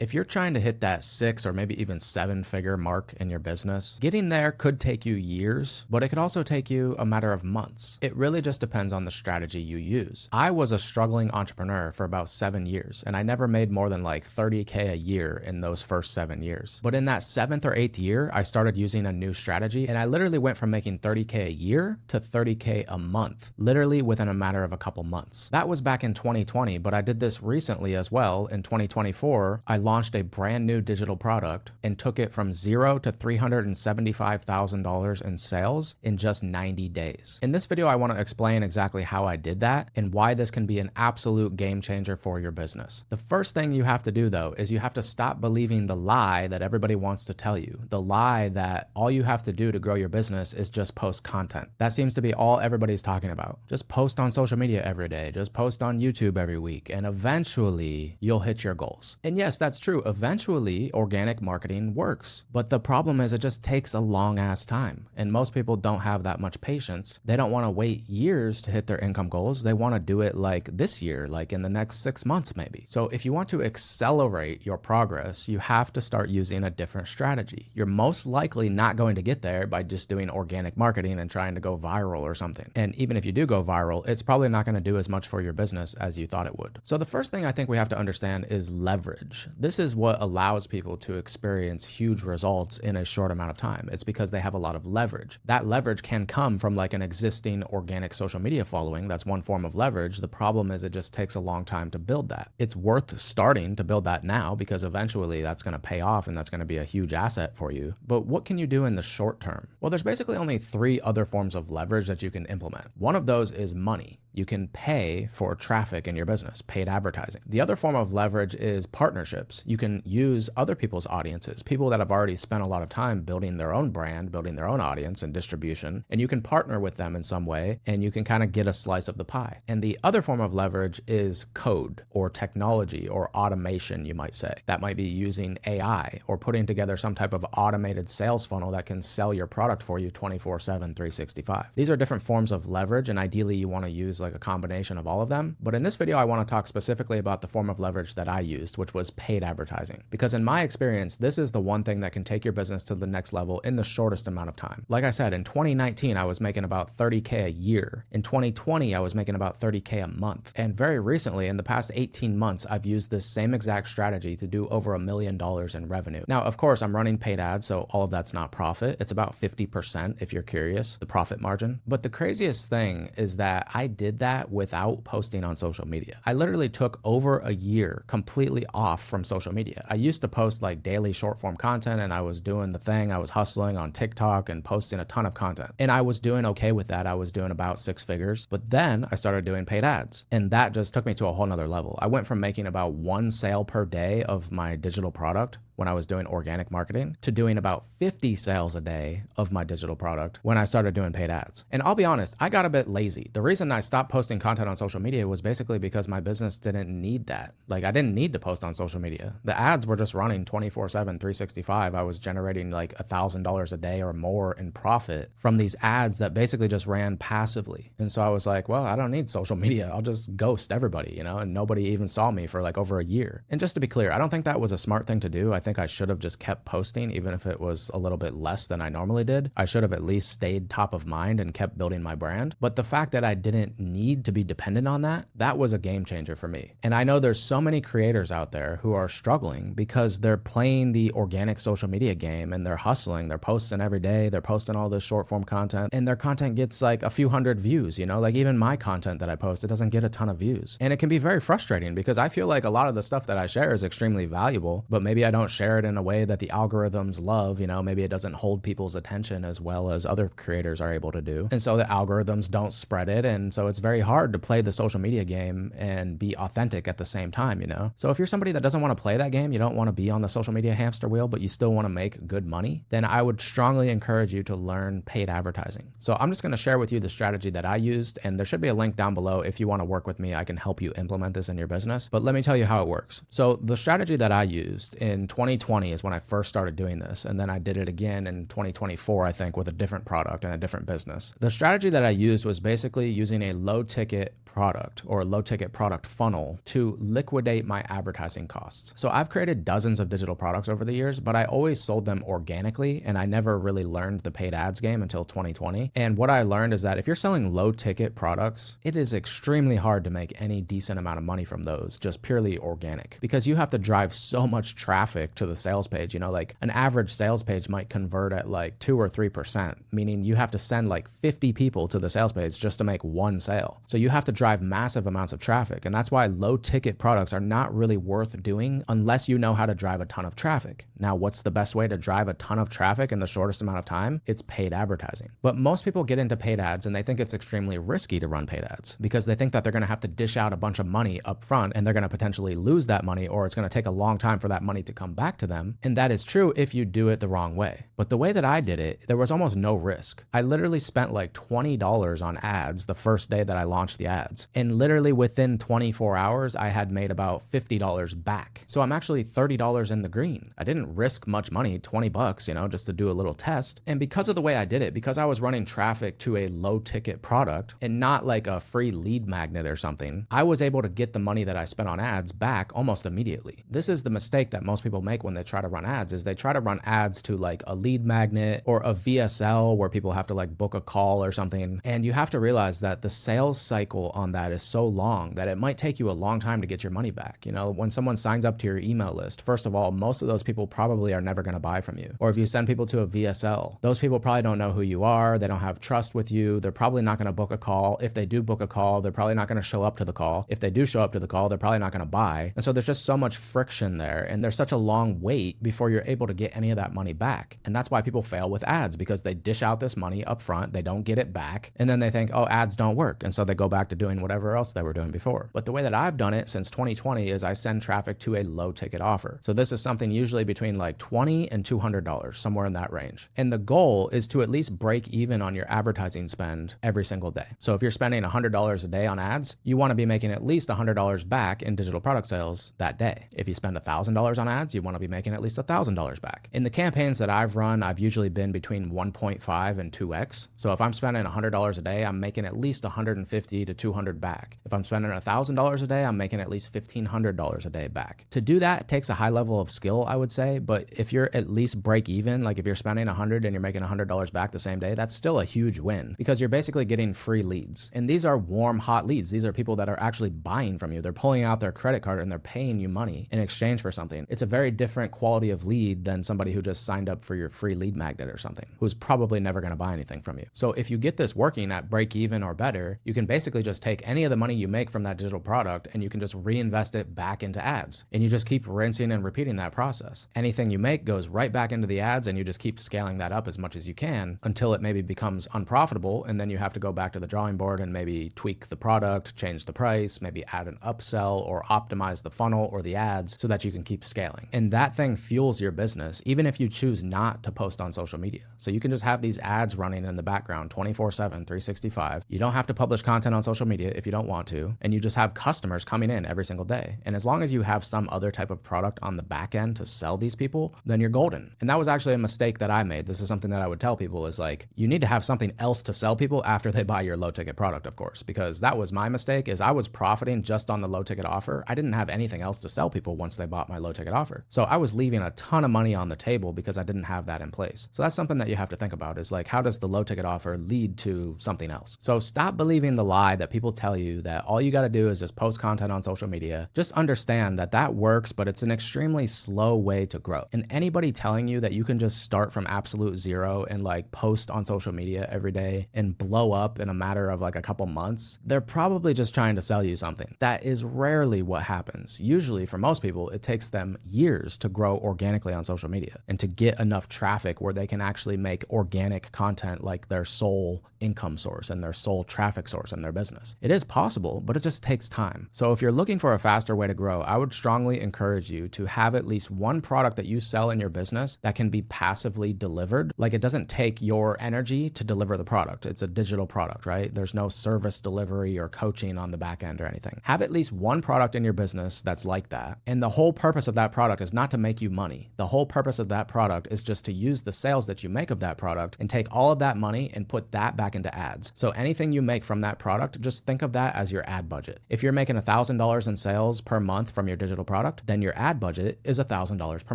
If you're trying to hit that 6 or maybe even 7-figure mark in your business, getting there could take you years, but it could also take you a matter of months. It really just depends on the strategy you use. I was a struggling entrepreneur for about 7 years, and I never made more than like 30K a year in those first 7 years. But in that 7th or 8th year, I started using a new strategy, and I literally went from making 30K a year to 30K a month, literally within a matter of a couple months. That was back in 2020, but I did this recently as well. In 2024, I launched a brand new digital product and took it from zero to $375,000 in sales in just 90 days. In this video, I want to explain exactly how I did that and why this can be an absolute game changer for your business. The first thing you have to do though is you have to stop believing the lie that everybody wants to tell you. The lie that all you have to do to grow your business is just post content. That seems to be all everybody's talking about. Just post on social media every day, just post on YouTube every week, and eventually you'll hit your goals. And yes, that's true. Eventually organic marketing works, but the problem is it just takes a long ass time. And most people don't have that much patience. They don't want to wait years to hit their income goals. They want to do it like this year, like in the next 6 months maybe. So if you want to accelerate your progress, you have to start using a different strategy. You're most likely not going to get there by just doing organic marketing and trying to go viral or something. And even if you do go viral, it's probably not going to do as much for your business as you thought it would. So the first thing I think we have to understand is leverage. This is what allows people to experience huge results in a short amount of time. It's because they have a lot of leverage. That leverage can come from like an existing organic social media following. That's one form of leverage. The problem is it just takes a long time to build that. It's worth starting to build that now because eventually that's going to pay off and that's going to be a huge asset for you. But what can you do in the short term? Well, there's basically only 3 other forms of leverage that you can implement. One of those is money. You can pay for traffic in your business, paid advertising. The other form of leverage is partnerships. You can use other people's audiences, people that have already spent a lot of time building their own brand, building their own audience and distribution, and you can partner with them in some way and you can kind of get a slice of the pie. And the other form of leverage is code or technology or automation, you might say. That might be using AI or putting together some type of automated sales funnel that can sell your product for you 24/7, 365. These are different forms of leverage, and ideally you want to use like a combination of all of them. But in this video, I want to talk specifically about the form of leverage that I used, which was paid advertising. Because in my experience, this is the one thing that can take your business to the next level in the shortest amount of time. Like I said, in 2019, I was making about 30K a year. In 2020, I was making about 30K a month. And very recently, in the past 18 months, I've used this same exact strategy to do over $1 million in revenue. Now, of course, I'm running paid ads, so all of that's not profit. It's about 50% if you're curious, the profit margin. But the craziest thing is that I did that without posting on social media. I literally took over a year completely off from social media. I used to post like daily short form content and I was doing the thing. I was hustling on TikTok and posting a ton of content. And I was doing okay with that. I was doing about 6 figures. But then I started doing paid ads. And that just took me to a whole nother level. I went from making about 1 sale per day of my digital product when I was doing organic marketing to doing about 50 sales a day of my digital product when I started doing paid ads. And I'll be honest, I got a bit lazy. The reason I stopped posting content on social media was basically because my business didn't need that. Like I didn't need to post on social media. The ads were just running 24/7, 365. I was generating like $1,000 a day or more in profit from these ads that basically just ran passively. And so I was like, well, I don't need social media. I'll just ghost everybody, and nobody even saw me for like over a year. And just to be clear, I don't think that was a smart thing to do. I think I should have just kept posting, even if it was a little bit less than I normally did. I should have at least stayed top of mind and kept building my brand. But the fact that I didn't need to be dependent on that was a game changer for me. And I know there's so many creators out there who are struggling because they're playing the organic social media game and they're hustling. They're posting every day. They're posting all this short form content and their content gets like a few hundred views, like even my content that I post, it doesn't get a ton of views. And it can be very frustrating because I feel like a lot of the stuff that I share is extremely valuable, but maybe I don't share it in a way that the algorithms love, maybe it doesn't hold people's attention as well as other creators are able to do. And so the algorithms don't spread it. And so it's very hard to play the social media game and be authentic at the same time, So if you're somebody that doesn't want to play that game, you don't want to be on the social media hamster wheel, but you still want to make good money, then I would strongly encourage you to learn paid advertising. So I'm just going to share with you the strategy that I used, and there should be a link down below. If you want to work with me, I can help you implement this in your business. But let me tell you how it works. So the strategy that I used in 20 2020 is when I first started doing this. And then I did it again in 2024, I think, with a different product and a different business. The strategy that I used was basically using a low ticket product or a low ticket product funnel to liquidate my advertising costs. So I've created dozens of digital products over the years, but I always sold them organically, and I never really learned the paid ads game until 2020. And what I learned is that if you're selling low ticket products, it is extremely hard to make any decent amount of money from those just purely organic, because you have to drive so much traffic to the sales page. Like an average sales page might convert at like 2 or 3%, meaning you have to send like 50 people to the sales page just to make one sale. So you have to drive massive amounts of traffic. And that's why low ticket products are not really worth doing unless you know how to drive a ton of traffic. Now, what's the best way to drive a ton of traffic in the shortest amount of time? It's paid advertising. But most people get into paid ads and they think it's extremely risky to run paid ads because they think that they're going to have to dish out a bunch of money up front and they're going to potentially lose that money, or it's going to take a long time for that money to come back to them. And that is true if you do it the wrong way. But the way that I did it, there was almost no risk. I literally spent like $20 on ads the first day that I launched the ads. And literally within 24 hours, I had made about $50 back. So I'm actually $30 in the green. I didn't risk much money, $20, just to do a little test. And because of the way I did it, because I was running traffic to a low ticket product and not like a free lead magnet or something, I was able to get the money that I spent on ads back almost immediately. This is the mistake that most people make when they try to run ads, is they try to run ads to like a lead magnet or a VSL where people have to like book a call or something. And you have to realize that the sales cycle on that is so long that it might take you a long time to get your money back. When someone signs up to your email list, first of all, most of those people probably are never going to buy from you. Or if you send people to a VSL, those people probably don't know who you are. They don't have trust with you. They're probably not going to book a call. If they do book a call, they're probably not going to show up to the call. If they do show up to the call, they're probably not going to buy. And so there's just so much friction there. And there's such a long wait before you're able to get any of that money back. And that's why people fail with ads, because they dish out this money up front. They don't get it back. And then they think, oh, ads don't work. And so they go back to doing whatever else they were doing before. But the way that I've done it since 2020 is I send traffic to a low ticket offer. So this is something usually between like $20 and $200, somewhere in that range. And the goal is to at least break even on your advertising spend every single day. So if you're spending $100 a day on ads, you want to be making at least $100 back in digital product sales that day. If you spend $1,000 on ads, you want to be making at least $1,000 back. In the campaigns that I've run, I've usually been between 1.5 and 2x. So if I'm spending $100 a day, I'm making at least $150 to $200 back. If I'm spending $1,000 a day, I'm making at least $1,500 a day back. To do that takes a high level of skill, I would say, but if you're at least break even, like if you're spending $100 and you're making $100 back the same day, that's still a huge win, because you're basically getting free leads. And these are warm, hot leads. These are people that are actually buying from you. They're pulling out their credit card and they're paying you money in exchange for something. It's a very different quality of lead than somebody who just signed up for your free lead magnet or something, who's probably never going to buy anything from you. So if you get this working at break even or better, you can basically just take any of the money you make from that digital product and you can just reinvest it back into ads. And you just keep rinsing and repeating that process. Anything you make goes right back into the ads, and you just keep scaling that up as much as you can until it maybe becomes unprofitable. And then you have to go back to the drawing board and maybe tweak the product, change the price, maybe add an upsell or optimize the funnel or the ads so that you can keep scaling. And that thing fuels your business, even if you choose not to post on social media. So you can just have these ads running in the background 24/7, 365. You don't have to publish content on social media if you don't want to, and you just have customers coming in every single day. And as long as you have some other type of product on the back end to sell these people, then you're golden. And that was actually a mistake that I made. This is something that I would tell people, is like, you need to have something else to sell people after they buy your low ticket product, of course, because that was my mistake, is I was profiting just on the low ticket offer. I didn't have anything else to sell people once they bought my low ticket offer. So I was leaving a ton of money on the table because I didn't have that in place. So that's something that you have to think about, is like, how does the low ticket offer lead to something else? So stop believing the lie that people tell you that all you got to do is just post content on social media. Just understand that that works, but it's an extremely slow way to grow. And anybody telling you that you can just start from absolute zero and like post on social media every day and blow up in a matter of like a couple months, they're probably just trying to sell you something. That is rarely what happens. Usually for most people, it takes them years to grow organically on social media and to get enough traffic where they can actually make organic content like their sole income source and their sole traffic source in their business. It is possible, but it just takes time. So if you're looking for a faster way to grow, I would strongly encourage you to have at least one product that you sell in your business that can be passively delivered. Like, it doesn't take your energy to deliver the product. It's a digital product, right? There's no service delivery or coaching on the back end or anything. Have at least one product in your business that's like that. And the whole purpose of that product is is not to make you money. The whole purpose of that product is just to use the sales that you make of that product and take all of that money and put that back into ads. So anything you make from that product, just think of that as your ad budget. If you're making $1,000 in sales per month from your digital product, then your ad budget is $1,000 per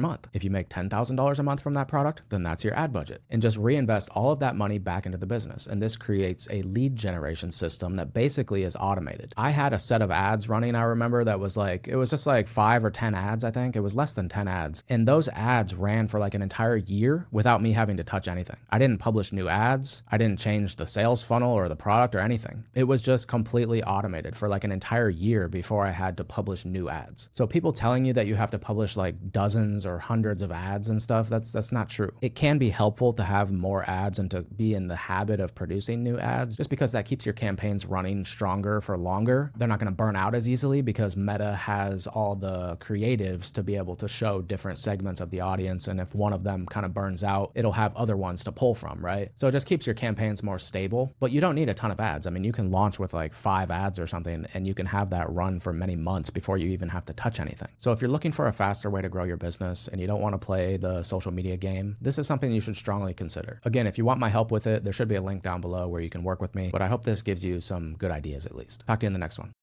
month. If you make $10,000 a month from that product, then that's your ad budget. And just reinvest all of that money back into the business. And this creates a lead generation system that basically is automated. I had a set of ads running, I remember, that was like, it was just like 5 or 10 ads, I think. It was less than 10 ads. And those ads ran for like an entire year without me having to touch anything. I didn't publish new ads. I didn't change the sales funnel or the product or anything. It was just completely automated for like an entire year before I had to publish new ads. So people telling you that you have to publish like dozens or hundreds of ads and stuff, that's not true. It can be helpful to have more ads and to be in the habit of producing new ads, just because that keeps your campaigns running stronger for longer. They're not going to burn out as easily because Meta has all the creatives to be able to show different segments of the audience. And if one of them kind of burns out, it'll have other ones to pull from, right? So it just keeps your campaigns more stable, but you don't need a ton of ads. I mean, you can launch with like 5 ads or something, and you can have that run for many months before you even have to touch anything. So if you're looking for a faster way to grow your business and you don't want to play the social media game, this is something you should strongly consider. Again, if you want my help with it, there should be a link down below where you can work with me, but I hope this gives you some good ideas at least. Talk to you in the next one.